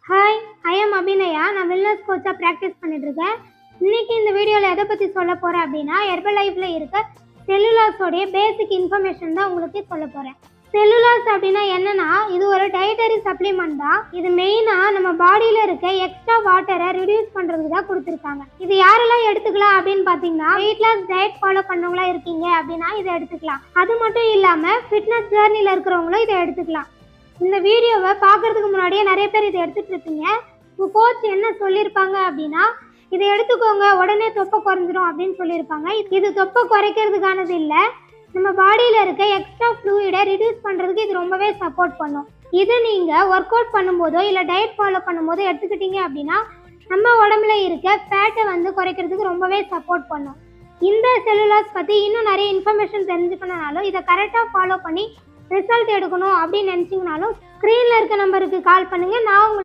Hi, I am Abhinaya. நான் wellness கோச்சாக practice பண்ணிட்டுருக்கேன். இன்றைக்கி இந்த வீடியோவில் எதை பற்றி சொல்ல போகிறேன் அப்படின்னா, ஹெர்பல் லைஃப்பில் இருக்க செல்லுலாஸோடைய பேசிக் இன்ஃபர்மேஷன் தான் உங்களுக்கு சொல்ல போகிறேன். செல்லுலாஸ் அப்படின்னா என்னென்னா, இது ஒரு டயட்டரி சப்ளிமெண்ட் தான். இது மெயினாக நம்ம பாடியில் இருக்க எக்ஸ்ட்ரா வாட்டரை ரிடியூஸ் பண்ணுறதுக்கு தான் கொடுத்துருக்காங்க. இது யாரெல்லாம் எடுத்துக்கலாம் அப்படின்னு பார்த்தீங்கன்னா, வெயிட் லாஸ் டயட் ஃபாலோ பண்ணுறவங்களா இருக்கீங்க அப்படின்னா இதை எடுத்துக்கலாம். அது மட்டும் இல்லாமல் ஃபிட்னஸ் ஜேர்னியில் இருக்கிறவங்களும் இதை எடுத்துக்கலாம். இந்த வீடியோவை பார்க்கறதுக்கு முன்னாடியே நிறைய பேர் இதை எடுத்துகிட்டு இருப்பீங்க. உங்கள் கோச் என்ன சொல்லியிருப்பாங்க அப்படின்னா, இதை எடுத்துக்கோங்க உடனே தொப்பை குறைஞ்சிரும் அப்படின்னு சொல்லியிருப்பாங்க. இது தொப்பை குறைக்கிறதுக்கானது இல்லை, நம்ம பாடியில் இருக்க எக்ஸ்ட்ரா ஃப்ளூயிடை ரிடியூஸ் பண்ணுறதுக்கு இது ரொம்பவே சப்போர்ட் பண்ணும். இது நீங்கள் ஒர்க் அவுட் பண்ணும்போதோ இல்லை டயட் ஃபாலோ பண்ணும்போதோ எடுத்துக்கிட்டீங்க அப்படின்னா நம்ம உடம்புல இருக்க ஃபேட்டை குறைக்கிறதுக்கு ரொம்பவே சப்போர்ட் பண்ணும். இந்த செல்லுலாஸ் பற்றி இன்னும் நிறைய இன்ஃபர்மேஷன் தெரிஞ்சுக்கணுனாலும் இதை கரெக்டாக ஃபாலோ பண்ணி ரிசல்ட் எடுக்கணும் அப்படின்னு நினச்சிங்கனாலும் ஸ்க்ரீனில் இருக்க நம்பருக்கு கால் பண்ணுங்கள். நான்